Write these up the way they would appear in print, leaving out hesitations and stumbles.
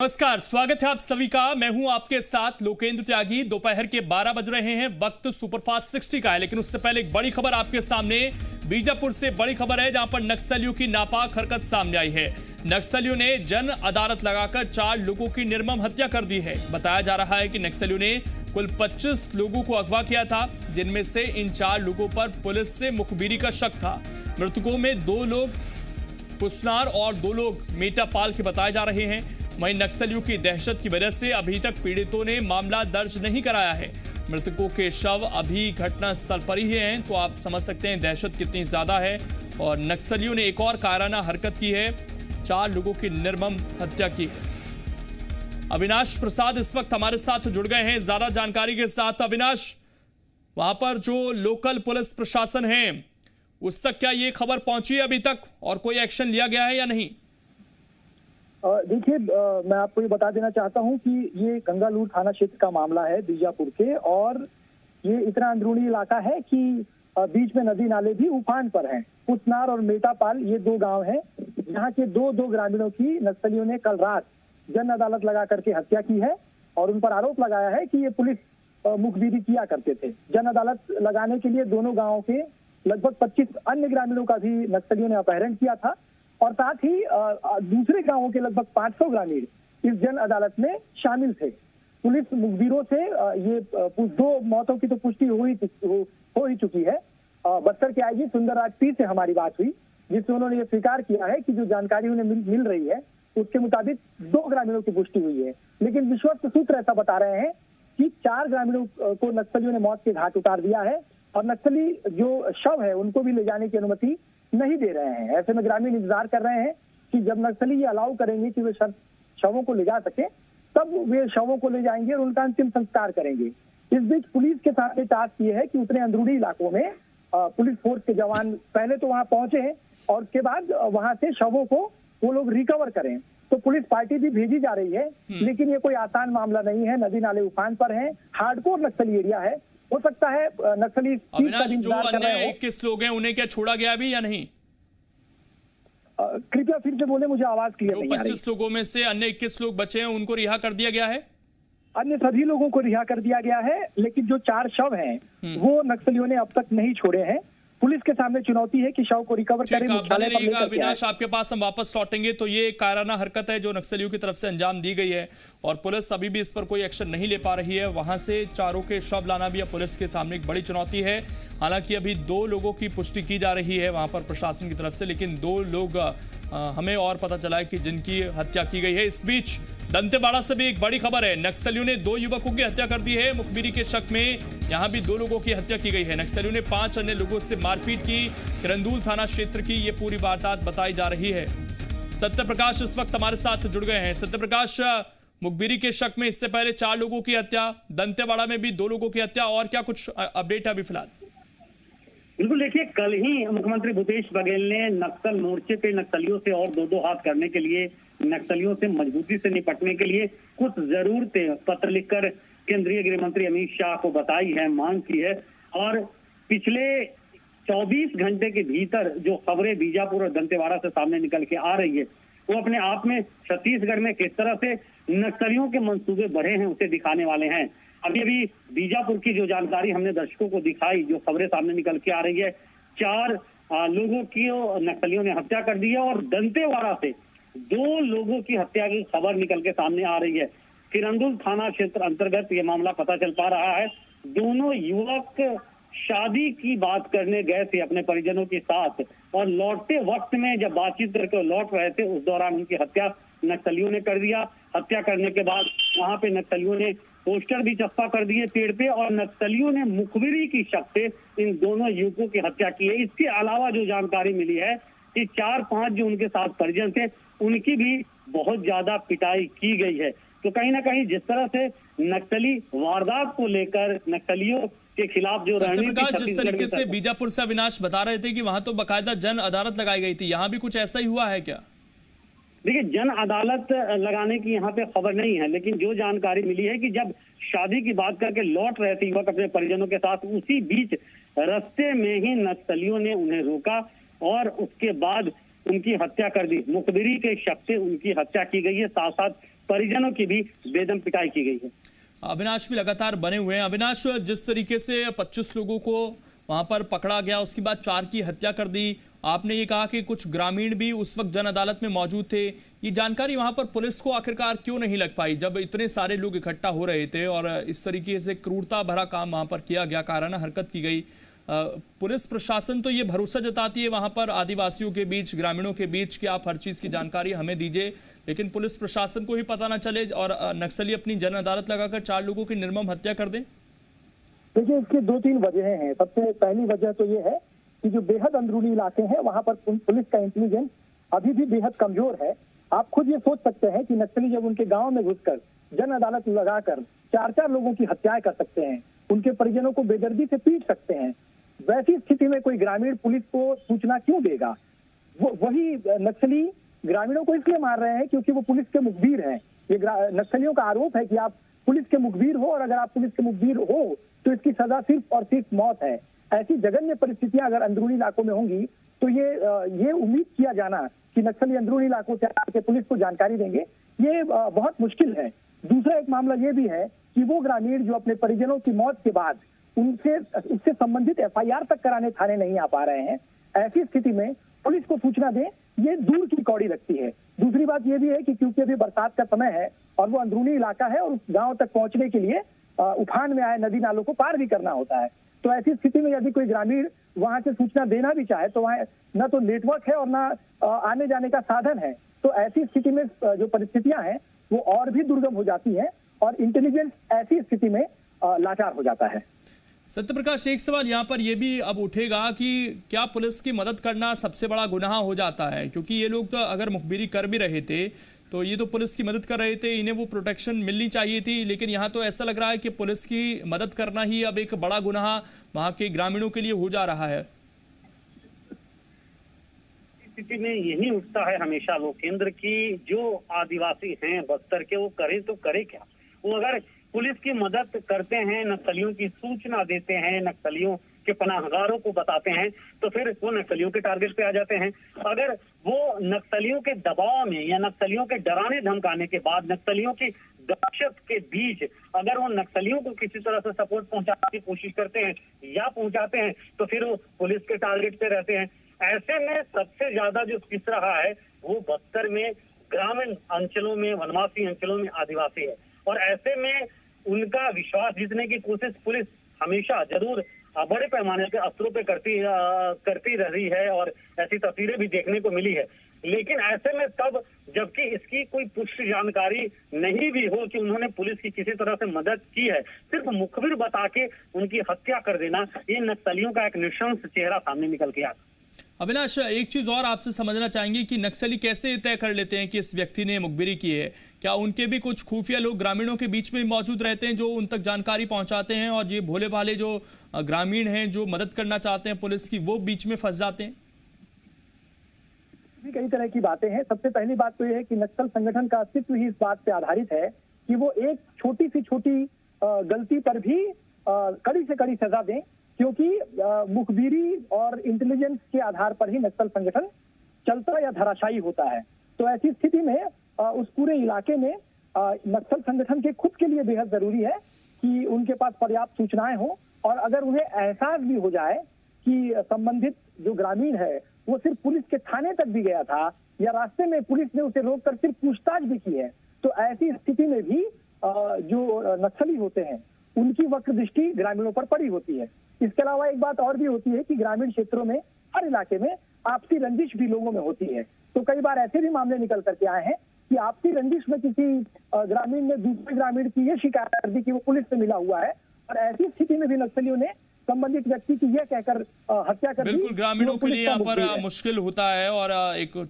नमस्कार, स्वागत है आप सभी का। मैं हूं आपके साथ लोकेंद्र त्यागी। दोपहर के 12 बज रहे हैं, वक्त सुपरफास्ट 60 का है। लेकिन उससे पहले एक बड़ी खबर आपके सामने। बीजापुर से बड़ी खबर है, जहां पर नक्सलियों की नापाक हरकत सामने आई है। नक्सलियों ने जन अदालत लगाकर 4 लोगों की निर्मम हत्या कर दी है। बताया जा रहा है कि नक्सलियों ने कुल 25 लोगों को अगवा किया था, जिनमें से इन 4 लोगों पर पुलिस से मुखबिरी का शक था। मृतकों में 2 लोग पुसनार और 2 लोग मेटापाल के बताए जा रहे हैं। वहीं नक्सलियों की दहशत की वजह से अभी तक पीड़ितों ने मामला दर्ज नहीं कराया है। मृतकों के शव अभी घटनास्थल पर ही हैं, तो आप समझ सकते हैं दहशत कितनी ज्यादा है। और नक्सलियों ने एक और कायराना हरकत की है, 4 लोगों की निर्मम हत्या की है। अविनाश प्रसाद इस वक्त हमारे साथ जुड़ गए हैं ज्यादा जानकारी के साथ। अविनाश, वहां पर जो लोकल पुलिस प्रशासन है, उस तक क्या ये खबर पहुंची है अभी तक, और कोई एक्शन लिया गया है या नहीं? देखिए, मैं आपको ये बता देना चाहता हूं कि ये गंगालूर थाना क्षेत्र का मामला है बीजापुर के, और ये इतना अंदरूनी इलाका है कि बीच में नदी नाले भी उफान पर हैं। पुसनार और मेटापाल ये 2 गांव हैं, यहाँ के दो ग्रामीणों की नक्सलियों ने कल रात जन अदालत लगा करके हत्या की है। और उन पर आरोप लगाया है कि ये पुलिस मुखबिरी किया करते थे। जन अदालत लगाने के लिए दोनों गाँव के लगभग 25 अन्य ग्रामीणों का भी नक्सलियों ने अपहरण किया था, और साथ ही दूसरे गांवों के लगभग 500 ग्रामीण इस जन अदालत में शामिल थे। पुलिस मुखबिरों से ये 2 मौतों की तो पुष्टि हो ही चुकी है। बस्तर के आईजी सुंदरराज पी से हमारी बात हुई, जिससे उन्होंने ये स्वीकार किया है कि जो जानकारी उन्हें मिल रही है उसके मुताबिक 2 ग्रामीणों की पुष्टि हुई है। लेकिन विश्वस्त सूत्र ऐसा बता रहे हैं कि 4 ग्रामीणों को नक्सलियों ने मौत के घाट उतार दिया है, और नक्सली जो शव है उनको भी ले जाने की अनुमति नहीं दे रहे हैं। ऐसे में ग्रामीण इंतजार कर रहे हैं कि जब नक्सली ये अलाउ करेंगे कि वे शवों को ले जा सके, तब वे शवों को ले जाएंगे और उनका अंतिम संस्कार करेंगे। इस बीच पुलिस के साथ टास्क ये है कि उतने अंदरूनी इलाकों में पुलिस फोर्स के जवान पहले तो वहां पहुंचे हैं, और उसके बाद वहां से शवों को वो लोग रिकवर करें। तो पुलिस पार्टी भी भेजी जा रही है, लेकिन ये कोई आसान मामला नहीं है। नदी नाले उफान पर है, हार्डकोर नक्सली एरिया है। हो सकता है नक्सली अविनाश, जो अन्य 21 लोग हैं उन्हें क्या छोड़ा गया अभी या नहीं? कृपया फिर से बोले, मुझे आवाज क्लियर नहीं आ रही। 25 लोगों में से अन्य 21 लोग बचे हैं, उनको रिहा कर दिया गया है? अन्य सभी लोगों को रिहा कर दिया गया है, लेकिन जो 4 शव हैं वो नक्सलियों ने अब तक नहीं छोड़े हैं। पुलिस के सामने चुनौती है कि शव को रिकवर करें। अविनाश, आपके पास हम वापस लौटेंगे। तो ये कायराना हरकत है जो नक्सलियों की तरफ से अंजाम दी गई है, और पुलिस अभी भी इस पर कोई एक्शन नहीं ले पा रही है। वहां से 4 के शव लाना भी अब पुलिस के सामने एक बड़ी चुनौती है। हालांकि अभी 2 लोगों की पुष्टि की जा रही है वहां पर प्रशासन की तरफ से, लेकिन 2 लोग हमें और पता चला है कि जिनकी हत्या की गई है। इस बीच दंतेवाड़ा से भी एक बड़ी खबर है। नक्सलियों ने 2 युवकों की हत्या कर दी है। मुखबिरी के शक में यहां भी 2 लोगों की हत्या की गई है। नक्सलियों ने 5 अन्य लोगों से मारपीट की। किरंदुल थाना क्षेत्र की ये पूरी वारदात बताई जा रही है। सत्य प्रकाश इस वक्त हमारे साथ जुड़ गए हैं। सत्य प्रकाश, मुखबिरी के शक में इससे पहले 4 लोगों की हत्या, दंतेवाड़ा में भी 2 लोगों की हत्या, और क्या कुछ अपडेट है अभी फिलहाल? बिल्कुल, देखिए, कल ही मुख्यमंत्री भूपेश बघेल ने नक्सल मोर्चे पे नक्सलियों से और 2-2 हाथ करने के लिए, नक्सलियों से मजबूती से निपटने के लिए कुछ जरूरतें पत्र लिखकर केंद्रीय गृह मंत्री अमित शाह को बताई है, मांग की है। और पिछले 24 घंटे के भीतर जो खबरें बीजापुर और दंतेवाड़ा से सामने निकल के आ रही है, वो अपने आप में छत्तीसगढ़ में किस तरह से नक्सलियों के मंसूबे बढ़े हैं उसे दिखाने वाले हैं। अभी बीजापुर की जो जानकारी हमने दर्शकों को दिखाई, जो खबरें सामने निकल के आ रही है, 4 लोगों की नक्सलियों ने हत्या कर दी है, और दंतेवाड़ा से 2 लोगों की हत्या की खबर निकल के सामने आ रही है। किरंदुल थाना क्षेत्र अंतर्गत ये मामला पता चल पा रहा है। दोनों युवक शादी की बात करने गए थे अपने परिजनों के साथ, और लौटते वक्त में जब बातचीत करके लौट रहे थे, उस दौरान उनकी हत्या नक्सलियों ने कर दिया। हत्या करने के बाद वहां पे नक्सलियों ने पोस्टर भी चस्पा कर दिए पेड़ पे, और नक्सलियों ने मुखबिरी की शक से इन दोनों युवकों की हत्या की है। इसके अलावा जो जानकारी मिली है कि 4-5 जो उनके साथ परिजन थे, उनकी भी बहुत ज्यादा पिटाई की गई है। तो कहीं ना कहीं जिस तरह से नक्सली वारदात को लेकर नक्सलियों के खिलाफ जो रणनीति, जिस तरीके से बीजापुर से अविनाश बता रहे थे कि वहां तो बाकायदा जन अदालत लगाई गई थी, यहाँ भी कुछ ऐसा ही हुआ है क्या? देखिए, जन अदालत लगाने की यहाँ पे खबर नहीं है, लेकिन जो जानकारी मिली है कि जब शादी की बात करके लौट रहे थे युवक अपने परिजनों के साथ, उसी बीच रास्ते में ही नक्सलियों ने उन्हें रोका और उसके बाद उनकी हत्या कर दी। मुखबिरी के शक से उनकी हत्या की गई है। साथ साथ परिजनों की भी बेदम पिटाई की गई है। अविनाश भी लगातार बने हुए हैं। अविनाश, जिस तरीके से 25 लोगों को वहां पर पकड़ा गया, उसके बाद 4 की हत्या कर दी, आपने ये कहा कि कुछ ग्रामीण भी उस वक्त जन अदालत में मौजूद थे। ये जानकारी वहां पर पुलिस को आखिरकार क्यों नहीं लग पाई जब इतने सारे लोग इकट्ठा हो रहे थे और इस तरीके से क्रूरता भरा काम वहां पर किया गया, काराना हरकत की गई? पुलिस प्रशासन तो ये भरोसा जताती है वहां पर आदिवासियों के बीच, ग्रामीणों के बीच कि आप हर चीज की जानकारी हमें दीजिए, लेकिन पुलिस प्रशासन को ही पता ना चले और नक्सली अपनी जन अदालत लगाकर 4 लोगों की निर्मम हत्या कर दें। देखिए, इसकी 2-3 वजहें हैं। सबसे पहली वजह तो ये है कि जो बेहद अंदरूनी इलाके हैं वहां पर पुलिस का इंटेलिजेंस अभी भी बेहद कमजोर है। आप खुद ये सोच सकते हैं कि नक्सली जब उनके गांव में घुसकर जन अदालत लगाकर 4-4 लोगों की हत्याएं कर सकते हैं, उनके परिजनों को बेदर्दी से पीट सकते हैं, वैसी स्थिति में कोई ग्रामीण पुलिस को सूचना क्यों देगा? वही नक्सली ग्रामीणों को इसलिए मार रहे हैं क्योंकि वो पुलिस के मुखबिर हैं। ये नक्सलियों का आरोप है कि आप पुलिस के मुखबिर हो और अगर आप पुलिस के मुखबिर हो तो इसकी सजा सिर्फ और सिर्फ मौत है। ऐसी जघन्य परिस्थितियां अगर अंदरूनी इलाकों में होंगी तो ये उम्मीद किया जाना कि नक्सली अंदरूनी इलाकों से आकर पुलिस को जानकारी देंगे, ये बहुत मुश्किल है। दूसरा एक मामला ये भी है कि वो ग्रामीण जो अपने परिजनों की मौत के बाद उससे संबंधित FIR तक कराने थाने नहीं आ पा रहे हैं, ऐसी स्थिति में पुलिस को सूचना दें, ये दूर की कौड़ी लगती है। दूसरी बात ये भी है कि क्योंकि अभी बरसात का समय है और वो अंदरूनी इलाका है और उस गांव तक पहुंचने के लिए उफान में आए नदी नालों को पार भी करना होता है, तो ऐसी स्थिति में यदि कोई ग्रामीण वहां से सूचना देना भी चाहे तो वहां न तो नेटवर्क है और न आने जाने का साधन है। तो ऐसी स्थिति में जो परिस्थितियां हैं वो और भी दुर्गम हो जाती हैं और इंटेलिजेंस ऐसी स्थिति में लाचार हो जाता है। सत्यप्रकाश, एक सवाल यहाँ पर यह भी अब उठेगा कि क्या पुलिस की मदद करना सबसे बड़ा गुनाह हो जाता है? क्योंकि ये लोग तो अगर मुखबिरी कर भी रहे थे तो ये तो पुलिस की मदद कर रहे थे, इन्हें वो प्रोटेक्शन मिलनी चाहिए थी, लेकिन यहाँ तो ऐसा लग रहा है कि पुलिस की मदद करना ही अब एक बड़ा गुनाह वहाँ के ग्रामीणों के लिए हो जा रहा है। स्थिति में यही उठता है हमेशा लोकेंद्र की जो आदिवासी हैं बस्तर के, वो करे तो करे क्या? वो अगर पुलिस की मदद करते हैं, नक्सलियों की सूचना देते हैं, नक्सलियों के पनाहगारों को बताते हैं, तो फिर वो नक्सलियों के टारगेट पे आ जाते हैं। अगर वो नक्सलियों के दबाव में या नक्सलियों के डराने धमकाने के बाद, नक्सलियों की दहशत के बीच अगर वो नक्सलियों को किसी तरह से सपोर्ट पहुंचाने की कोशिश करते हैं या पहुंचाते हैं तो फिर वो पुलिस के टारगेट पे रहते हैं। ऐसे में सबसे ज्यादा जो पिस रहा है वो बस्तर में ग्रामीण अंचलों में, वनवासी अंचलों में आदिवासी है, और ऐसे में उनका विश्वास जीतने की कोशिश पुलिस हमेशा जरूर बड़े पैमाने के अस्त्रों पे करती रही है और ऐसी तस्वीरें भी देखने को मिली है। लेकिन ऐसे में तब जबकि इसकी कोई पुष्ट जानकारी नहीं भी हो कि उन्होंने पुलिस की किसी तरह से मदद की है, सिर्फ मुखबिर बता के उनकी हत्या कर देना, ये नक्सलियों का एक नृशंस चेहरा सामने निकल के आता। अविनाश, एक चीज और आपसे समझना चाहेंगे कि नक्सली कैसे तय कर लेते हैं कि इस व्यक्ति ने मुखबिरी की है? क्या उनके भी कुछ खुफिया लोग ग्रामीणों के बीच में मौजूद रहते हैं जो उन तक जानकारी पहुंचाते हैं और ये भोले भाले जो ग्रामीण हैं जो मदद करना चाहते हैं पुलिस की, वो बीच में फंस जाते हैं? कई तरह की बातें हैं। सबसे पहली बात तो यह है कि नक्सल संगठन का अस्तित्व ही इस बात पे आधारित है कि वो एक छोटी सी छोटी गलती पर भी कड़ी से कड़ी सजा दें, क्योंकि मुखबिरी और इंटेलिजेंस के आधार पर ही नक्सल संगठन चलता या धराशायी होता है। तो ऐसी स्थिति में उस पूरे इलाके में नक्सल संगठन के खुद के लिए बेहद जरूरी है कि उनके पास पर्याप्त सूचनाएं हो, और अगर उन्हें एहसास भी हो जाए कि संबंधित जो ग्रामीण है वो सिर्फ पुलिस के थाने तक भी गया था या रास्ते में पुलिस ने उसे रोककर सिर्फ पूछताछ भी की है, तो ऐसी स्थिति में भी जो नक्सली होते हैं उनकी वक्र दृष्टि ग्रामीणों पर पड़ी होती है। इसके अलावा एक बात और भी होती है कि ग्रामीण क्षेत्रों में, हर इलाके में आपसी रंजिश भी लोगों में होती है। तो कई बार ऐसे भी मामले निकल करके आए हैं कि आपसी रंजिश में किसी ग्रामीण ने दूसरे ग्रामीण की ये शिकायत कर दी कि वो पुलिस से मिला हुआ है, और ऐसी स्थिति में भी नक्सलियों ने संबंधित व्यक्ति की यह कहकर हत्या कर दी। बिल्कुल, ग्रामीणों के लिए यहाँ पर मुश्किल होता है और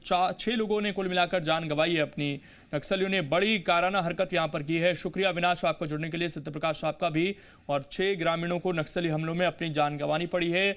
6 लोगों ने कुल मिलाकर जान गंवाई है अपनी। नक्सलियों ने बड़ी काराना हरकत यहाँ पर की है। शुक्रिया अविनाश आपको जुड़ने के लिए, सत्यप्रकाश आपका भी। और 6 ग्रामीणों को नक्सली हमलों में अपनी जान गंवानी पड़ी है।